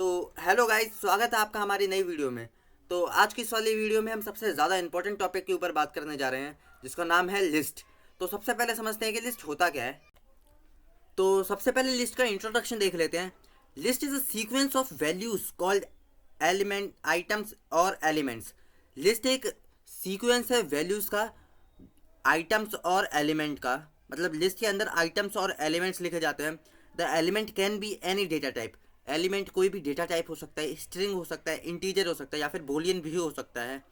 तो hello guys, स्वागत है आपका हमारी नई वीडियो में। तो आज की इस वाली वीडियो में हम सबसे ज़्यादा इंपॉर्टेंट टॉपिक के ऊपर बात करने जा रहे हैं, जिसका नाम है लिस्ट। तो सबसे पहले समझते हैं कि लिस्ट होता क्या है। तो सबसे पहले लिस्ट का इंट्रोडक्शन देख लेते हैं। List is a sequence of values called element items और एलिमेंट्स। लिस्ट एक सीक्वेंस है वैल्यूज़ का, आइटम्स और एलिमेंट का। मतलब लिस्ट के अंदर आइटम्स और एलिमेंट्स लिखे जाते हैं। The element can be any data type. Element कोई भी डेटा टाइप हो सकता है, स्ट्रिंग हो सकता है, इंटीजर हो सकता है, या फिर बोलियन भी हो सकता है।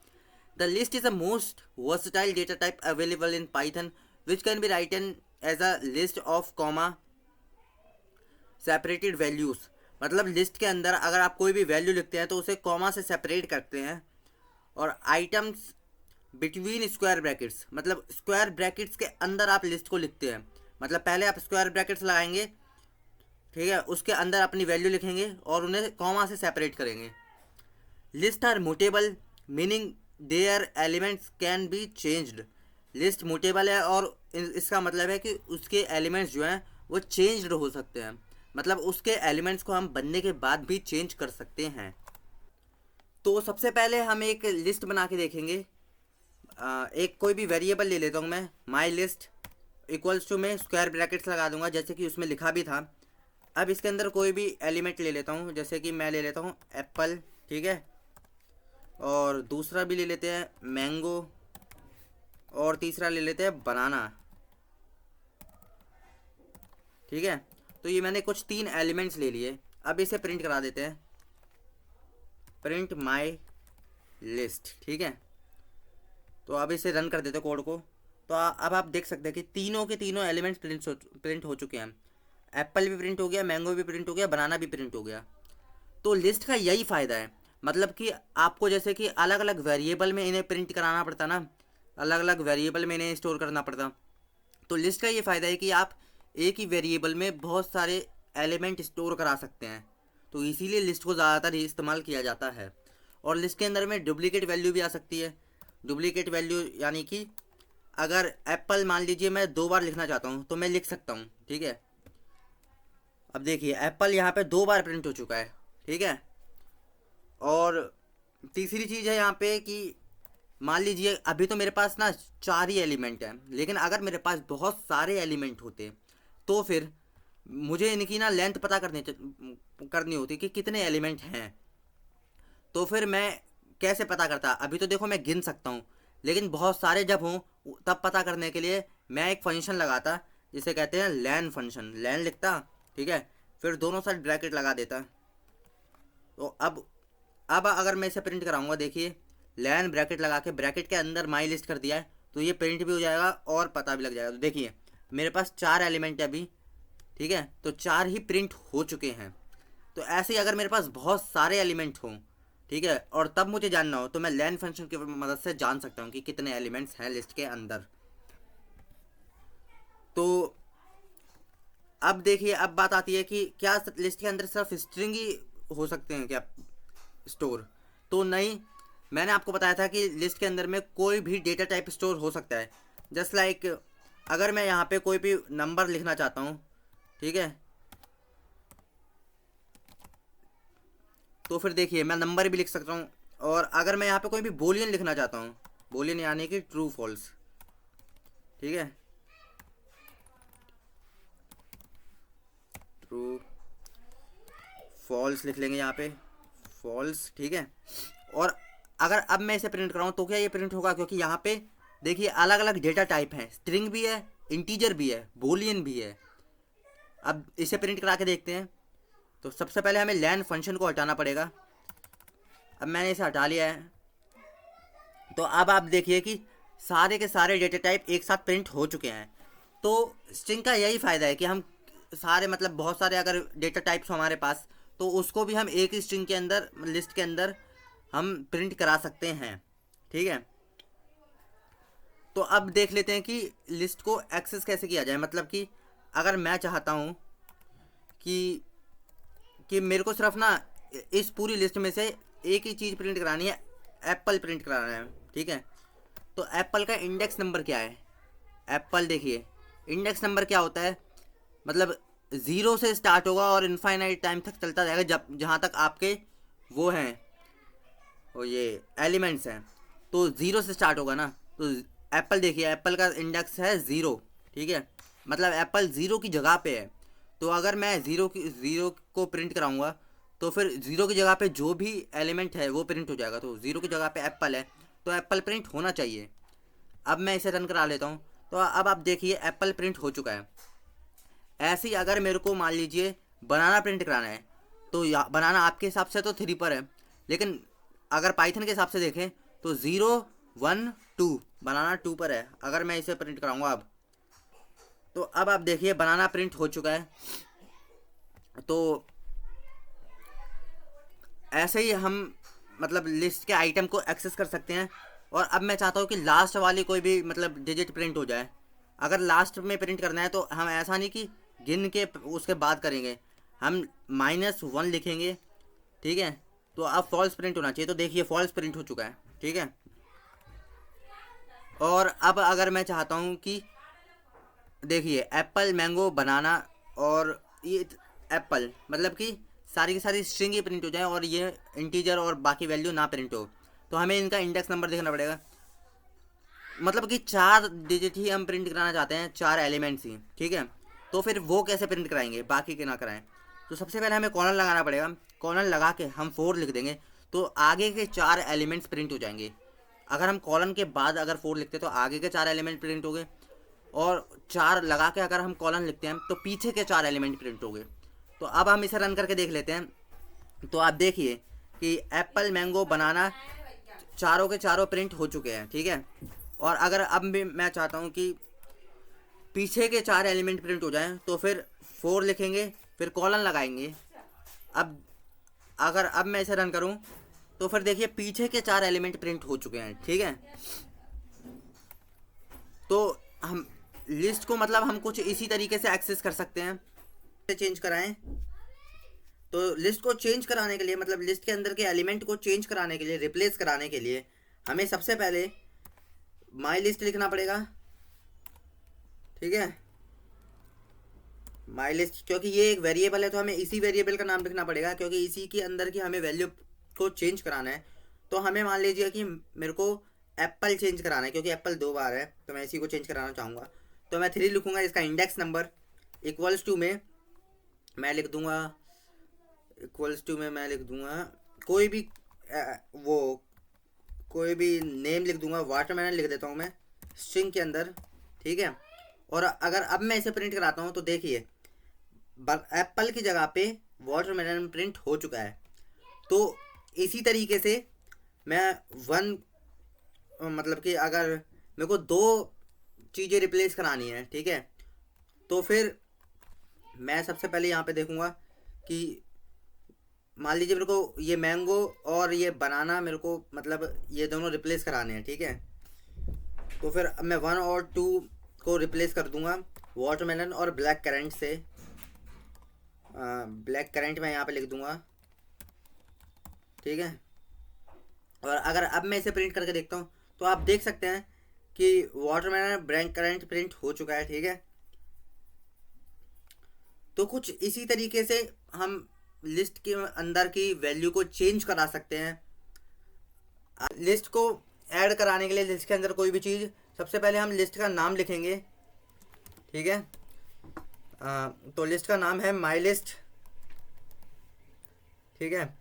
The list is the most versatile data type available in Python which can be written as a list of comma separated values. मतलब लिस्ट के अंदर अगर आप कोई भी वैल्यू लिखते हैं तो उसे कॉमा से सेपरेट करते हैं। और आइटम्स बिटवीन स्क्वायर ब्रैकेट्स, मतलब स्क्वायर ब्रैकेट्स के अंदर आप लिस्ट को लिखते हैं। मतलब पहले आप स्क्वायर ब्रैकेट्स लगाएंगे, ठीक है, उसके अंदर अपनी वैल्यू लिखेंगे और उन्हें कॉमा से सेपरेट करेंगे। List are mutable meaning their elements can be changed. List mutable है और इसका मतलब है कि उसके एलिमेंट्स जो हैं वो चेंज्ड हो सकते हैं। मतलब उसके एलिमेंट्स को हम बनने के बाद भी चेंज कर सकते हैं। तो सबसे पहले हम एक लिस्ट बना के देखेंगे। एक कोई भी वेरिएबल ले लेता हूँ मैं, माई लिस्ट इक्वल्स टू, मैं स्क्वायर ब्रैकेट्स लगा दूंगा जैसे कि उसमें लिखा भी था। अब इसके अंदर कोई भी एलिमेंट ले लेता हूँ, जैसे कि मैं ले लेता हूँ एप्पल, ठीक है, और दूसरा भी ले लेते हैं मैंगो, और तीसरा ले लेते हैं बनाना, ठीक है। तो ये मैंने कुछ 3 एलिमेंट्स ले लिए। अब इसे प्रिंट करा देते हैं, प्रिंट माई लिस्ट, ठीक है। तो अब इसे रन कर देते हैं कोड को। तो अब आप देख सकते हैं कि तीनों के तीनों एलिमेंट्स प्रिंट हो चुके हैं। एप्पल भी प्रिंट हो गया, मैंगो भी प्रिंट हो गया, बनाना भी प्रिंट हो गया। तो लिस्ट का यही फ़ायदा है। मतलब कि आपको जैसे कि अलग अलग वेरिएबल में इन्हें प्रिंट कराना पड़ता ना, अलग अलग वेरिएबल में इन्हें स्टोर करना पड़ता। तो लिस्ट का ये फ़ायदा है कि आप एक ही वेरिएबल में बहुत सारे एलिमेंट स्टोर करा सकते हैं। तो इसीलिए लिस्ट को ज़्यादातर इस्तेमाल किया जाता है। और लिस्ट के अंदर में डुप्लीकेट वैल्यू भी आ सकती है। डुप्लीकेट वैल्यू यानी कि अगर एप्पल मान लीजिए मैं 2 बार लिखना चाहता हूँ तो मैं लिख सकता हूँ, ठीक है। अब देखिए एप्पल यहाँ पे 2 बार प्रिंट हो चुका है, ठीक है। और तीसरी चीज़ है यहाँ पे कि मान लीजिए अभी तो मेरे पास ना 4 ही एलिमेंट हैं, लेकिन अगर मेरे पास बहुत सारे एलिमेंट होते तो फिर मुझे इनकी ना लेंथ पता करनी होती कि कितने एलिमेंट हैं। तो फिर मैं कैसे पता करता? अभी तो देखो मैं गिन सकता हूँ, लेकिन बहुत सारे जब हों तब पता करने के लिए मैं एक फंक्शन लगाता जिसे कहते हैं लैन फंक्शन। लैन लिखता, ठीक है, फिर दोनों साइड ब्रैकेट लगा देता। तो अब अगर मैं इसे प्रिंट कराऊंगा, देखिए लैन ब्रैकेट लगा के ब्रैकेट के अंदर माई लिस्ट कर दिया है, तो ये प्रिंट भी हो जाएगा और पता भी लग जाएगा। तो देखिए मेरे पास 4 एलिमेंट है अभी, ठीक है, तो 4 ही प्रिंट हो चुके हैं। तो ऐसे ही अगर मेरे पास बहुत सारे एलिमेंट हों, ठीक है, और तब मुझे जानना हो तो मैं लैन फंक्शन की मदद से जान सकता हूँ कि कितने एलिमेंट्स हैं लिस्ट के अंदर। तो अब देखिए अब बात आती है कि क्या लिस्ट के अंदर सिर्फ स्ट्रिंग ही हो सकते हैं क्या स्टोर? तो नहीं, मैंने आपको बताया था कि लिस्ट के अंदर में कोई भी डेटा टाइप स्टोर हो सकता है। जस्ट लाइक अगर मैं यहाँ पे कोई भी नंबर लिखना चाहता हूँ, ठीक है, तो फिर देखिए मैं नंबर भी लिख सकता हूँ। और अगर मैं यहाँ पे कोई भी बोलियन लिखना चाहता हूँ, बोलियन यानी कि ट्रू फॉल्स, ठीक है, ट्रू फॉल्स लिख लेंगे यहाँ पे, फॉल्स, ठीक है। और अगर अब मैं इसे प्रिंट कराऊँ तो क्या ये प्रिंट होगा? क्योंकि यहाँ पे देखिए अलग अलग डेटा टाइप हैं, स्ट्रिंग भी है, इंटीजर भी है, बोलियन भी है। अब इसे प्रिंट करा के देखते हैं। तो सबसे पहले हमें लैन फंक्शन को हटाना पड़ेगा। अब मैंने इसे हटा लिया है। तो अब आप देखिए कि सारे के सारे डेटा टाइप एक साथ प्रिंट हो चुके हैं। तो स्ट्रिंग का यही फ़ायदा है कि हम सारे, मतलब बहुत सारे अगर डेटा टाइप्स हमारे पास, तो उसको भी हम एक ही स्ट्रिंग के अंदर, लिस्ट के अंदर हम प्रिंट करा सकते हैं, ठीक है। तो अब देख लेते हैं कि लिस्ट को एक्सेस कैसे किया जाए। मतलब कि अगर मैं चाहता हूँ कि मेरे को सिर्फ ना इस पूरी लिस्ट में से एक ही चीज़ प्रिंट करानी है, एप्पल प्रिंट कराना है, ठीक है। तो एप्पल का इंडेक्स नंबर क्या है? एप्पल देखिए इंडेक्स नंबर क्या होता है, मतलब ज़ीरो से स्टार्ट होगा और इनफाइनाइट टाइम तक चलता जाएगा, जब जहाँ तक आपके वो हैं, और ये एलिमेंट्स हैं। तो ज़ीरो से स्टार्ट होगा ना। तो एप्पल देखिए, एप्पल का इंडेक्स है ज़ीरो, ठीक है, मतलब एप्पल ज़ीरो की जगह पे है। तो अगर मैं ज़ीरो को प्रिंट कराऊंगा तो फिर ज़ीरो की जगह पे जो भी एलिमेंट है वो प्रिंट हो जाएगा। तो ज़ीरो की जगह पे एप्पल है तो एप्पल प्रिंट होना चाहिए। अब मैं इसे रन करा लेता हूँ। तो अब आप देखिए एप्पल प्रिंट हो चुका है। ऐसे ही अगर मेरे को मान लीजिए बनाना प्रिंट कराना है, तो बनाना आपके हिसाब से तो 3 पर है, लेकिन अगर पाइथन के हिसाब से देखें तो 0 1 2 बनाना 2 पर है। अगर मैं इसे प्रिंट कराऊंगा अब, तो अब आप देखिए बनाना प्रिंट हो चुका है। तो ऐसे ही हम मतलब लिस्ट के आइटम को एक्सेस कर सकते हैं। और अब मैं चाहता हूँ कि लास्ट वाली कोई भी मतलब डिजिट प्रिंट हो जाए। अगर लास्ट में प्रिंट करना है तो हम ऐसा नहीं कि गिन के उसके बाद करेंगे, हम -1 लिखेंगे, ठीक है। तो अब फॉल्स प्रिंट होना चाहिए। तो देखिए फॉल्स प्रिंट हो चुका है, ठीक है। और अब अगर मैं चाहता हूँ कि देखिए एप्पल मैंगो बनाना और ये एप्पल मतलब कि सारी की सारी स्ट्रिंग ही प्रिंट हो जाए और ये इंटीजर और बाकी वैल्यू ना प्रिंट हो, तो हमें इनका इंडेक्स नंबर देखना पड़ेगा। मतलब कि 4 डिजिट ही हम प्रिंट कराना चाहते हैं, 4 एलिमेंट्स ही, ठीक है। तो फिर वो कैसे प्रिंट कराएंगे, बाकी के ना कराएं। तो सबसे पहले हमें कॉलन लगाना पड़ेगा। कॉलन लगा के हम 4 लिख देंगे तो आगे के 4 एलिमेंट्स प्रिंट हो जाएंगे। अगर हम कॉलन के बाद अगर 4 लिखते तो आगे के 4 एलिमेंट प्रिंट हो गए, और 4 लगा के अगर हम कॉलन लिखते हैं तो पीछे के 4 एलिमेंट प्रिंट हो गए। तो अब हम इसे रन करके देख लेते हैं। तो आप देखिए कि एप्पल मैंगो बनाना चारों के चारों प्रिंट हो चुके हैं, ठीक है। और अगर अब भी मैं चाहता हूँ कि पीछे के 4 एलिमेंट प्रिंट हो जाएं तो फिर 4 लिखेंगे, फिर कॉलन लगाएंगे। अब अगर अब मैं इसे रन करूँ तो फिर देखिए पीछे के 4 एलिमेंट प्रिंट हो चुके हैं, ठीक है। तो हम लिस्ट को मतलब हम कुछ इसी तरीके से एक्सेस कर सकते हैं। चेंज कराएं तो लिस्ट को चेंज कराने के लिए मतलब लिस्ट के अंदर के एलिमेंट को चेंज कराने के लिए, रिप्लेस कराने के लिए हमें सबसे पहले माई लिस्ट लिखना पड़ेगा, ठीक है। माई लिस्ट, क्योंकि ये एक वेरिएबल है तो हमें इसी वेरिएबल का नाम लिखना पड़ेगा, क्योंकि इसी के अंदर की हमें वैल्यू को चेंज कराना है। तो हमें मान लीजिए कि मेरे को एप्पल चेंज कराना है, क्योंकि एप्पल 2 बार है तो मैं इसी को चेंज कराना चाहूँगा। तो मैं 3 लिखूँगा, इसका इंडेक्स नंबर इक्वल्स टू में मैं लिख दूँगा, मैं लिख दूँगा कोई भी वो कोई भी नेम लिख दूँगा, वाटरमेलन लिख देता हूँ मैं स्ट्रिंग के अंदर, ठीक है। और अगर अब मैं इसे प्रिंट कराता हूँ तो देखिए एप्पल की जगह पे वाटरमेलन प्रिंट हो चुका है। तो इसी तरीके से मैं 1 मतलब कि अगर मेरे को 2 चीज़ें रिप्लेस करानी है, ठीक है, तो फिर मैं सबसे पहले यहाँ पे देखूँगा कि मान लीजिए मेरे को ये मैंगो और ये बनाना मेरे को मतलब ये दोनों रिप्लेस कराने हैं, ठीक है। तो फिर मैं 1 और 2 को रिप्लेस कर दूंगा वाटरमेलन और ब्लैक करंट से। ब्लैक करंट मैं यहाँ पे लिख दूंगा, ठीक है। और अगर अब मैं इसे प्रिंट करके देखता हूँ तो आप देख सकते हैं कि वाटरमेलन ब्लैक करंट प्रिंट हो चुका है, ठीक है। तो कुछ इसी तरीके से हम लिस्ट के अंदर की वैल्यू को चेंज करा सकते हैं। लिस्ट को ऐड कराने के लिए लिस्ट के अंदर कोई भी चीज़, सबसे पहले हम लिस्ट का नाम लिखेंगे, ठीक है। तो लिस्ट का नाम है माई लिस्ट, ठीक है।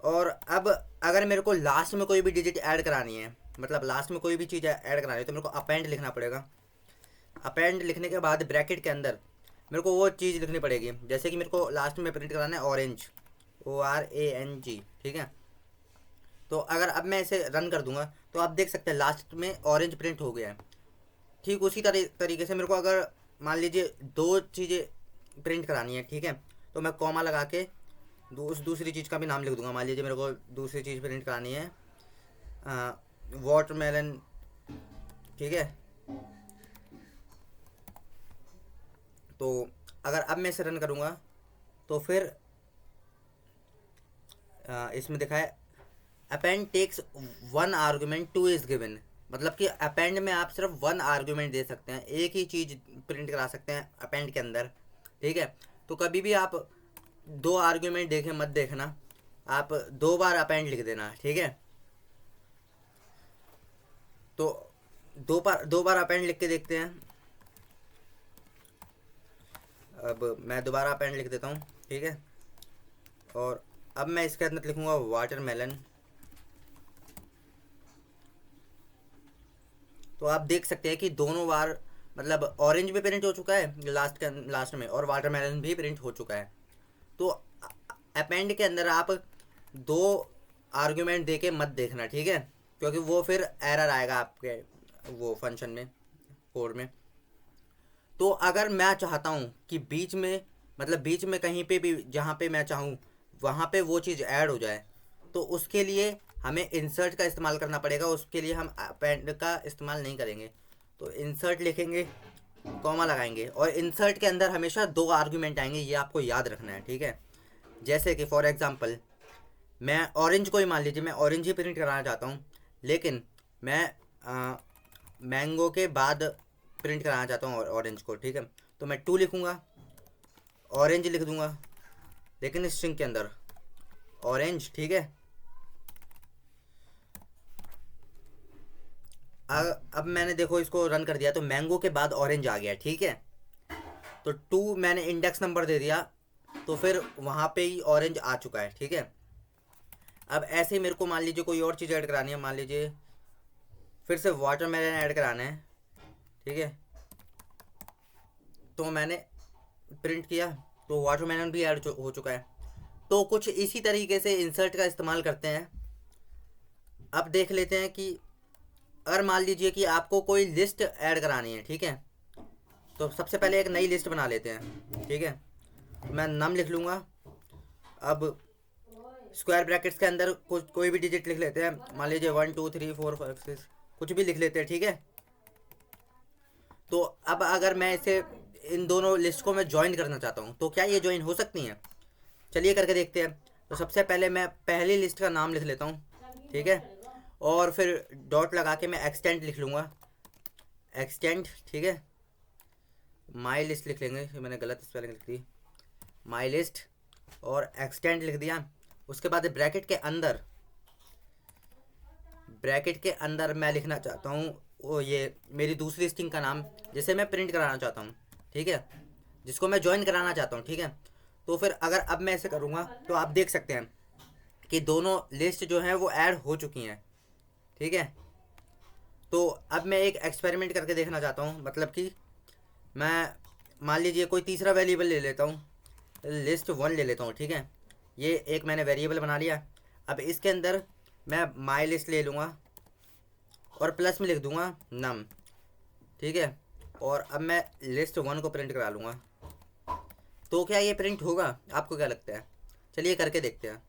और अब अगर मेरे को लास्ट में कोई भी डिजिट ऐड करानी है, मतलब लास्ट में कोई भी चीज़ ऐड करानी है, तो मेरे को अपेंड लिखना पड़ेगा। अपेंड लिखने के बाद ब्रैकेट के अंदर मेरे को वो चीज़ लिखनी पड़ेगी, जैसे कि मेरे को लास्ट में प्रिंट कराना है ऑरेंज, ORANG, ठीक है। तो अगर अब मैं इसे रन कर दूंगा तो आप देख सकते हैं लास्ट में ऑरेंज प्रिंट हो गया है। ठीक उसी तरीके से मेरे को अगर मान लीजिए 2 चीज़ें प्रिंट करानी है, ठीक है, तो मैं कॉमा लगा के दूसरी चीज़ का भी नाम लिख दूंगा। मान लीजिए मेरे को दूसरी चीज़ प्रिंट करानी है वाटरमेलन, ठीक है। तो अगर अब मैं इसे रन करूँगा तो फिर इसमें दिखा है append takes 1 argument 2 is given, मतलब कि अपेंड में आप सिर्फ 1 आर्गुमेंट दे सकते हैं, एक ही चीज़ प्रिंट करा सकते हैं अपेंड के अंदर, ठीक है। तो कभी भी आप 2 आर्ग्यूमेंट देखे मत देखना, आप 2 बार अपेंड लिख देना, ठीक है। तो 2 बार अपेंड लिख के देखते हैं। अब मैं दोबारा अपेंड लिख देता हूँ, ठीक है। और अब मैं इसके अंदर लिखूँगा वाटरमेलन। तो आप देख सकते हैं कि दोनों बार मतलब ऑरेंज भी प्रिंट हो चुका है लास्ट में, और वाटरमेलन भी प्रिंट हो चुका है। तो अपेंड के अंदर आप 2 आर्ग्यूमेंट दे के मत देखना, ठीक है, क्योंकि वो फिर एरर आएगा आपके वो फंक्शन में, कोड में। तो अगर मैं चाहता हूँ कि बीच में कहीं पे भी जहाँ पे मैं चाहूँ वहाँ पे वो चीज़ ऐड हो जाए, तो उसके लिए हमें इंसर्ट का इस्तेमाल करना पड़ेगा। उसके लिए हम अपेंड का इस्तेमाल नहीं करेंगे। तो इंसर्ट लिखेंगे, कॉमा लगाएंगे, और इंसर्ट के अंदर हमेशा 2 आर्ग्यूमेंट आएंगे, ये आपको याद रखना है, ठीक है। जैसे कि फॉर एग्जांपल मैं ऑरेंज को ही मान लीजिए, मैं ऑरेंज ही प्रिंट कराना चाहता हूँ, लेकिन मैं मैंगो के बाद प्रिंट कराना चाहता हूँ ऑरेंज को, ठीक है। तो मैं 2 लिखूँगा, ऑरेंज लिख दूँगा, लेकिन स्ट्रिंग के अंदर ऑरेंज, ठीक है। अब मैंने देखो इसको रन कर दिया तो मैंगो के बाद ऑरेंज आ गया, ठीक है। तो 2 मैंने इंडेक्स नंबर दे दिया, तो फिर वहाँ पे ही ऑरेंज आ चुका है, ठीक है। अब ऐसे ही मेरे को मान लीजिए कोई और चीज़ ऐड करानी है, मान लीजिए फिर से वाटरमेलन ऐड कराना है, ठीक है। तो मैंने प्रिंट किया तो वाटरमेलन भी ऐड हो चुका है। तो कुछ इसी तरीके से इंसर्ट का इस्तेमाल करते हैं। अब देख लेते हैं कि अगर मान लीजिए कि आपको कोई लिस्ट ऐड करानी है, ठीक है, तो सबसे पहले एक नई लिस्ट बना लेते हैं, ठीक है। तो मैं नम लिख लूँगा। अब स्क्वायर ब्रैकेट्स के अंदर कोई भी डिजिट लिख लेते हैं, मान लीजिए 1 2 3 4 5 6 कुछ भी लिख लेते हैं, ठीक है। तो अब अगर मैं इसे इन दोनों लिस्ट को मैं ज्वाइन करना चाहता हूँ, तो क्या ये ज्वाइन हो सकती हैं? चलिए करके देखते हैं। तो सबसे पहले मैं पहली लिस्ट का नाम लिख लेता हूँ, ठीक है, और फिर डॉट लगा के मैं एक्सटेंड लिख लूँगा, एक्सटेंड, ठीक है। माई लिस्ट लिख लेंगे, मैंने गलत स्पेलिंग लिख दी, माई लिस्ट, और एक्सटेंड लिख दिया। उसके बाद ब्रैकेट के अंदर मैं लिखना चाहता हूँ वो ये मेरी दूसरी स्ट्रिंग का नाम, जिसे मैं प्रिंट कराना चाहता हूँ, ठीक है, जिसको मैं ज्वाइन कराना चाहता हूँ, ठीक है। तो फिर अगर अब मैं ऐसे करूँगा तो आप देख सकते हैं कि दोनों लिस्ट जो हैं वो ऐड हो चुकी हैं, ठीक है। तो अब मैं एक एक्सपेरिमेंट करके देखना चाहता हूँ, मतलब कि मैं मान लीजिए कोई तीसरा वेरिएबल ले लेता हूँ, लिस्ट 1 ले लेता हूँ, ठीक है। ये एक मैंने वेरिएबल बना लिया। अब इसके अंदर मैं माई लिस्ट ले लूँगा और प्लस में लिख दूँगा नम, ठीक है। और अब मैं लिस्ट 1 को प्रिंट करा लूँगा। तो क्या ये प्रिंट होगा? आपको क्या लगता है? चलिए करके देखते हैं।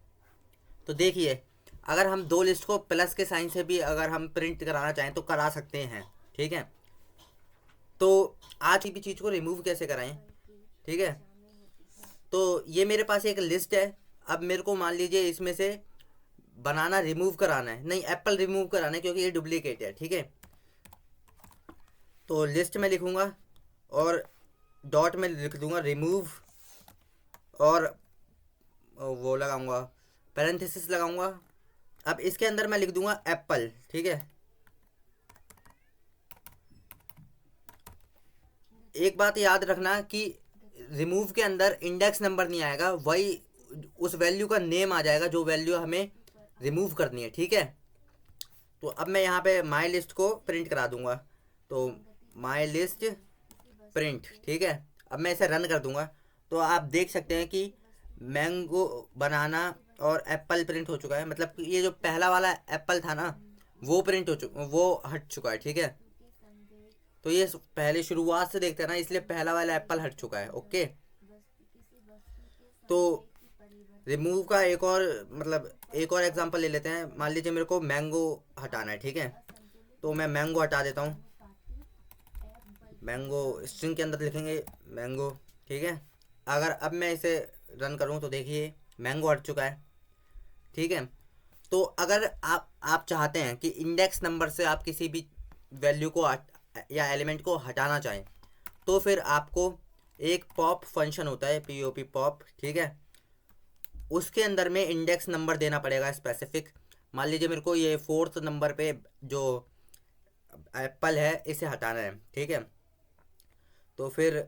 तो देखिए, अगर हम 2 लिस्ट को प्लस के साइन से भी अगर हम प्रिंट कराना चाहें तो करा सकते हैं, ठीक है। तो आज की भी चीज़ को रिमूव कैसे कराएं, ठीक है। तो ये मेरे पास एक लिस्ट है। अब मेरे को मान लीजिए इसमें से बनाना रिमूव कराना है, नहीं एप्पल रिमूव कराना है क्योंकि ये डुप्लीकेट है, ठीक है। तो लिस्ट में लिखूँगा और डॉट में लिख दूँगा रिमूव, और वो लगाऊँगा पैरेंथेसिस लगाऊँगा। अब इसके अंदर मैं लिख दूँगा एप्पल, ठीक है। एक बात याद रखना कि रिमूव के अंदर इंडेक्स नंबर नहीं आएगा, वही उस वैल्यू का नेम आ जाएगा जो वैल्यू हमें रिमूव करनी है, ठीक है। तो अब मैं यहाँ पे माई लिस्ट को प्रिंट करा दूंगा, तो माई लिस्ट प्रिंट, ठीक है। अब मैं इसे रन कर दूंगा तो आप देख सकते हैं कि मैंगो, बनाना और एप्पल प्रिंट हो चुका है। मतलब कि ये जो पहला वाला एप्पल था ना वो प्रिंट हो चुका, वो हट चुका है, ठीक है। तो ये पहले शुरुआत से देखते हैं ना, इसलिए पहला वाला एप्पल हट चुका है, ओके। तो रिमूव का एक और एग्जांपल ले लेते हैं। मान लीजिए मेरे को मैंगो हटाना है, ठीक है। तो मैं मैंगो हटा देता हूँ, मैंगो स्ट्रिंग के अंदर लिखेंगे मैंगो, ठीक है। अगर अब मैं इसे रन करूँ तो देखिए मैंगो हट चुका है, ठीक है। तो अगर आप चाहते हैं कि इंडेक्स नंबर से आप किसी भी वैल्यू को या एलिमेंट को हटाना चाहें, तो फिर आपको एक पॉप फंक्शन होता है, पीओपी पॉप, ठीक है। उसके अंदर में इंडेक्स नंबर देना पड़ेगा स्पेसिफिक। मान लीजिए मेरे को ये 4th नंबर पे जो एप्पल है इसे हटाना है, ठीक है। तो फिर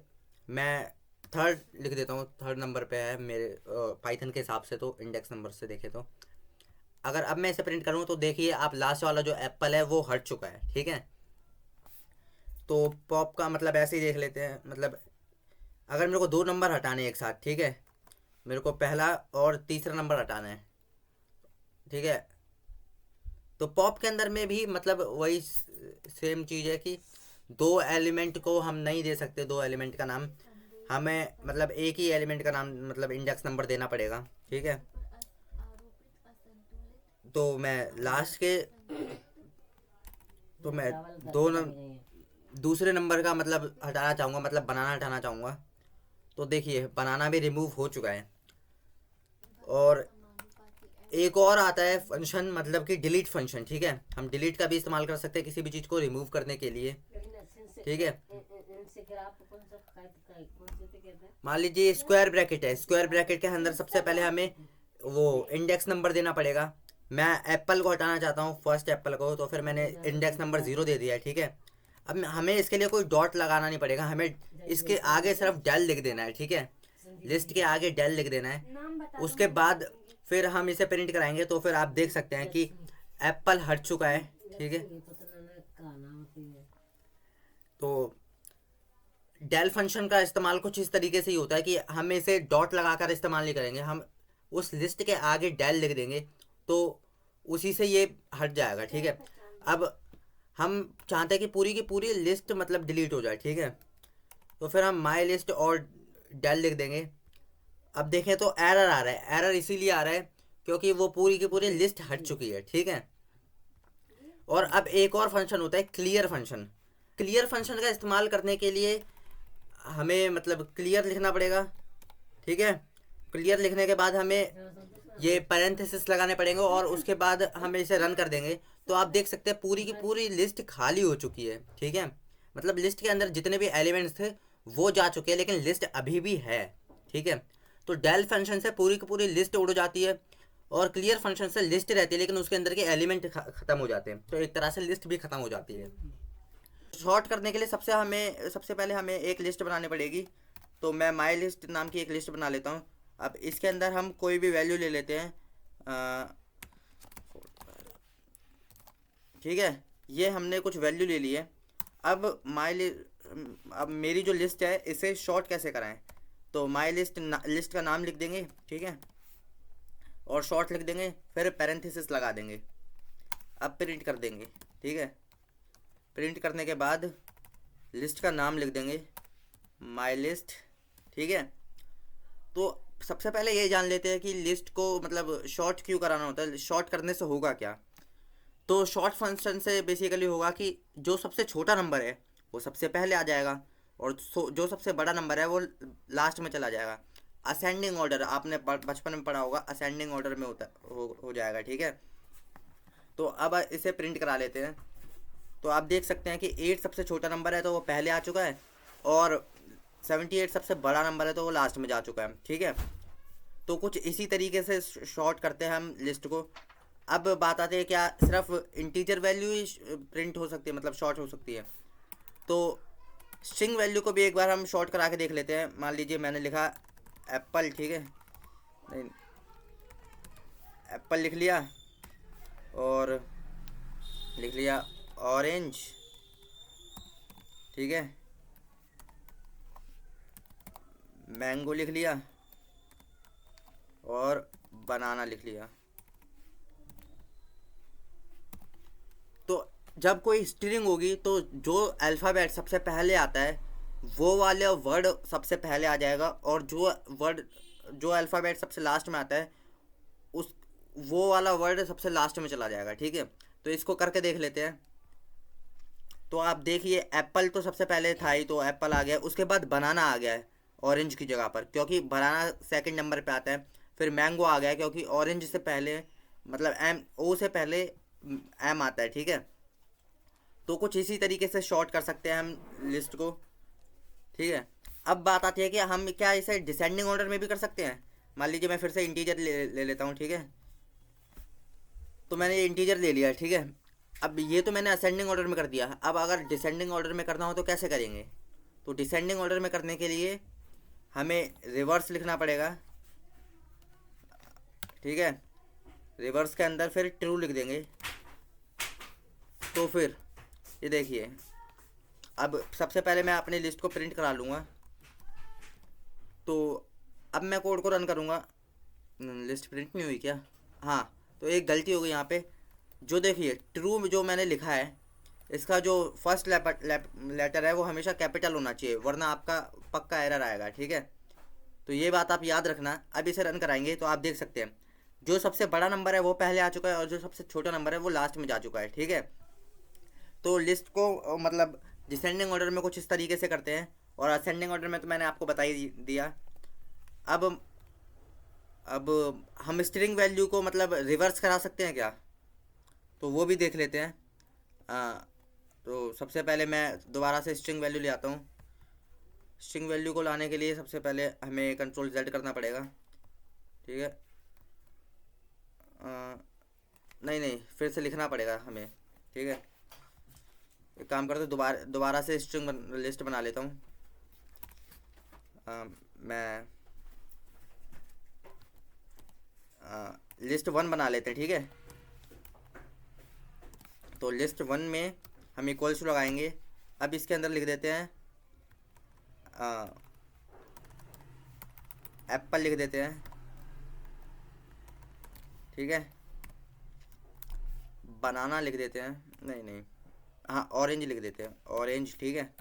मैं थर्ड लिख देता हूँ, 3rd नंबर पे है मेरे पाइथन के हिसाब से, तो इंडेक्स नंबर से देखे तो अगर अब मैं इसे प्रिंट करूँ तो देखिए आप लास्ट वाला जो एप्पल है वो हट चुका है, ठीक है। तो पॉप का मतलब ऐसे ही देख लेते हैं, मतलब अगर मेरे को 2 नंबर हटाने हैं एक साथ, ठीक है, मेरे को पहला और तीसरा नंबर हटाना है, ठीक है। तो पॉप के अंदर में भी मतलब वही सेम चीज़ है कि 2 एलिमेंट को हम नहीं दे सकते, 2 एलिमेंट का नाम हमें, मतलब एक ही एलिमेंट का नाम मतलब इंडेक्स नंबर देना पड़ेगा, ठीक है। तो मैं लास्ट के, तो मैं दूसरे नंबर का मतलब हटाना चाहूँगा, मतलब बनाना हटाना चाहूँगा। तो देखिए बनाना भी रिमूव हो चुका है। और एक और आता है फंक्शन, मतलब कि डिलीट फंक्शन, ठीक है। हम डिलीट का भी इस्तेमाल कर सकते हैं किसी भी चीज़ को रिमूव करने के लिए, ठीक है। मान लीजिए स्क्वायर ब्रैकेट है, स्क्वायर ब्रैकेट के अंदर सबसे पहले हमें वो इंडेक्स नंबर देना पड़ेगा। मैं एप्पल को हटाना चाहता हूँ, फर्स्ट एप्पल को, तो फिर मैंने इंडेक्स नंबर 0 दे दिया है, ठीक है। अब हमें इसके लिए कोई डॉट लगाना नहीं पड़ेगा, हमें इसके आगे सिर्फ डेल लिख देना है, ठीक है। लिस्ट के आगे डेल लिख देना है। उसके बाद फिर हम इसे प्रिंट कराएंगे तो फिर आप देख सकते हैं कि एप्पल हट चुका है, ठीक है। तो डेल फंक्शन का इस्तेमाल कुछ इस तरीके से ही होता है कि हम इसे डॉट लगाकर इस्तेमाल नहीं करेंगे, हम उस लिस्ट के आगे डेल लिख देंगे तो उसी से ये हट जाएगा, ठीक है। अब हम चाहते हैं कि पूरी की पूरी लिस्ट मतलब डिलीट हो जाए, ठीक है। तो फिर हम माई लिस्ट और डेल लिख देंगे। अब देखें तो एरर आ रहा है, एरर इसीलिए आ रहा है क्योंकि वो पूरी की पूरी लिस्ट हट चुकी है, ठीक है। और अब एक और फंक्शन होता है क्लियर फंक्शन। क्लियर फंक्शन का इस्तेमाल करने के लिए हमें मतलब क्लियर लिखना पड़ेगा, ठीक है। क्लियर लिखने के बाद हमें ये पैरेंथेसिस लगाने पड़ेंगे और उसके बाद हम इसे रन कर देंगे। तो आप देख सकते हैं पूरी की पूरी लिस्ट खाली हो चुकी है, ठीक है। मतलब लिस्ट के अंदर जितने भी एलिमेंट्स थे वो जा चुके हैं, लेकिन लिस्ट अभी भी है, ठीक है। तो डेल फंक्शन से पूरी की पूरी लिस्ट उड़ जाती है और क्लियर फंक्शन से लिस्ट रहती है लेकिन उसके अंदर के एलिमेंट ख़त्म हो जाते हैं, तो एक तरह से लिस्ट भी ख़त्म हो जाती है। शॉर्ट करने के लिए सबसे पहले हमें एक लिस्ट बनानी पड़ेगी। तो मैं माई लिस्ट नाम की एक लिस्ट बना लेता हूँ। अब इसके अंदर हम कोई भी वैल्यू ले लेते हैं, ठीक है। ये हमने कुछ वैल्यू ले ली है। अब अब मेरी जो लिस्ट है इसे शॉर्ट कैसे कराएं, तो माई लिस्ट का नाम लिख देंगे, ठीक है, और शॉर्ट लिख देंगे, फिर पैरेंथेसिस लगा देंगे। अब प्रिंट कर देंगे, ठीक है। प्रिंट करने के बाद लिस्ट का नाम लिख देंगे माई लिस्ट, ठीक है। तो सबसे पहले ये जान लेते हैं कि लिस्ट को मतलब शॉर्ट क्यों कराना होता है, शॉर्ट करने से होगा क्या। तो शॉर्ट फंक्शन से बेसिकली होगा कि जो सबसे छोटा नंबर है वो सबसे पहले आ जाएगा और जो सबसे बड़ा नंबर है वो लास्ट में चला जाएगा। असेंडिंग ऑर्डर आपने बचपन में पढ़ा होगा, असेंडिंग ऑर्डर में हो जाएगा, ठीक है। तो अब इसे प्रिंट करा लेते हैं। तो आप देख सकते हैं कि 8 सबसे छोटा नंबर है तो वो पहले आ चुका है और 78 सबसे बड़ा नंबर है तो वो लास्ट में जा चुका है, ठीक है। तो कुछ इसी तरीके से शॉर्ट करते हैं हम लिस्ट को। अब बात आती है क्या सिर्फ इंटीजर वैल्यू ही प्रिंट हो सकती है, मतलब शॉर्ट हो सकती है। तो स्ट्रिंग वैल्यू को भी एक बार हम शॉर्ट करा के देख लेते हैं। मान लीजिए मैंने लिखा एप्पल, ठीक है, नहीं एप्पल लिख लिया और लिख लिया ऑरेंज, ठीक है, मैंगो लिख लिया और बनाना लिख लिया। तो जब कोई स्ट्रिंग होगी तो जो अल्फ़ाबेट सबसे पहले आता है वो वाला वर्ड सबसे पहले आ जाएगा और जो अल्फ़ाबेट सबसे लास्ट में आता है उस वो वाला वर्ड सबसे लास्ट में चला जाएगा, ठीक है। तो इसको करके देख लेते हैं। तो आप देखिए एप्पल तो सबसे पहले था ही, तो एप्पल आ गया, उसके बाद बनाना आ गया है ऑरेंज की जगह पर क्योंकि बनाना सेकंड नंबर पे आता है। फिर मैंगो आ गया क्योंकि ऑरेंज से पहले मतलब एम ओ से पहले एम आता है, ठीक है। तो कुछ इसी तरीके से शॉर्ट कर सकते हैं हम लिस्ट को, ठीक है। अब बात आती है कि हम क्या इसे डिसेंडिंग ऑर्डर में भी कर सकते हैं। मान लीजिए मैं फिर से इंटीजर ले लेता हूँ, ठीक है। तो मैंने ये इंटीजर ले लिया, ठीक है। अब ये तो मैंने असेंडिंग ऑर्डर में कर दिया। अब अगर डिसेंडिंग ऑर्डर में करना हो तो कैसे करेंगे? तो डिसेंडिंग ऑर्डर में करने के लिए हमें रिवर्स लिखना पड़ेगा, ठीक है। रिवर्स के अंदर फिर ट्रू लिख देंगे। तो फिर ये देखिए, अब सबसे पहले मैं अपनी लिस्ट को प्रिंट करा लूँगा। तो अब मैं कोड को रन करूँगा। लिस्ट प्रिंट नहीं हुई क्या? हाँ, तो एक गलती हो गई यहाँ पे। जो देखिए ट्रू जो मैंने लिखा है, इसका जो फर्स्ट लेटर है वो हमेशा कैपिटल होना चाहिए, वरना आपका पक्का एरर आएगा, ठीक है। तो ये बात आप याद रखना। अब इसे रन कराएंगे तो आप देख सकते हैं जो सबसे बड़ा नंबर है वो पहले आ चुका है और जो सबसे छोटा नंबर है वो लास्ट में जा चुका है, ठीक है। तो लिस्ट को मतलब डिसेंडिंग ऑर्डर में कुछ इस तरीके से करते हैं, और असेंडिंग ऑर्डर में तो मैंने आपको बता ही दिया। अब हम स्ट्रिंग वैल्यू को मतलब रिवर्स करा सकते हैं क्या? तो वो भी देख लेते हैं। तो सबसे पहले मैं दोबारा से स्ट्रिंग वैल्यू ले आता हूँ। स्ट्रिंग वैल्यू को लाने के लिए सबसे पहले हमें कंट्रोल Z करना पड़ेगा, ठीक है। नहीं नहीं, फिर से लिखना पड़ेगा हमें, ठीक है। एक काम करते दोबारा से स्ट्रिंग लिस्ट बना लेता हूँ। मैं लिस्ट 1 बना लेते हैं, ठीक है। तो लिस्ट 1 में हम इक्वल्स लगाएंगे। अब इसके अंदर लिख देते हैं एप्पल लिख देते हैं, ठीक है। बनाना लिख देते हैं, नहीं नहीं, हाँ ऑरेंज लिख देते हैं, ऑरेंज, ठीक है।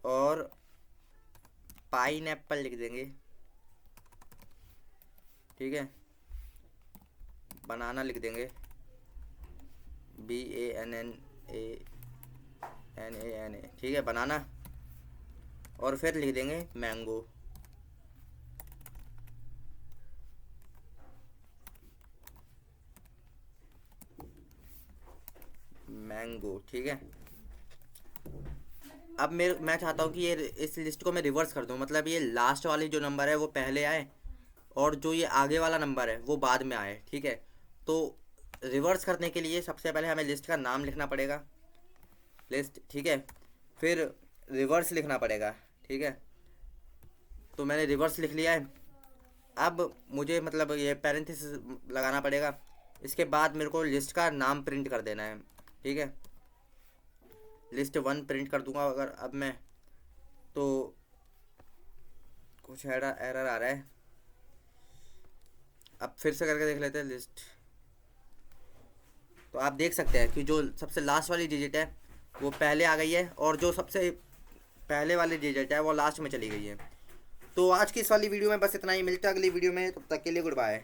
और पाइन एप्पल लिख देंगे, ठीक है। बनाना लिख देंगे, BANANA, ठीक है, बनाना। और फिर लिख देंगे मैंगो, मैंगो, ठीक है। अब मैं चाहता हूँ कि ये इस लिस्ट को मैं रिवर्स कर दूँ, मतलब ये लास्ट वाली जो नंबर है वो पहले आए और जो ये आगे वाला नंबर है वो बाद में आए, ठीक है। तो रिवर्स करने के लिए सबसे पहले हमें लिस्ट का नाम लिखना पड़ेगा, लिस्ट, ठीक है। फिर रिवर्स लिखना पड़ेगा, ठीक है। तो मैंने रिवर्स लिख लिया है। अब मुझे मतलब ये पैरेंथेसिस लगाना पड़ेगा। इसके बाद मेरे को लिस्ट का नाम प्रिंट कर देना है, ठीक है। लिस्ट 1 प्रिंट कर दूंगा अगर अब मैं, तो कुछ एरर आ रहा है। अब फिर से करके देख लेते हैं लिस्ट। तो आप देख सकते हैं कि जो सबसे लास्ट वाली डिजिट है वो पहले आ गई है और जो सबसे पहले वाली डिजिट है वो लास्ट में चली गई है। तो आज की इस वाली वीडियो में बस इतना ही। मिलता है अगली वीडियो में, तब तक के लिए गुड बाय।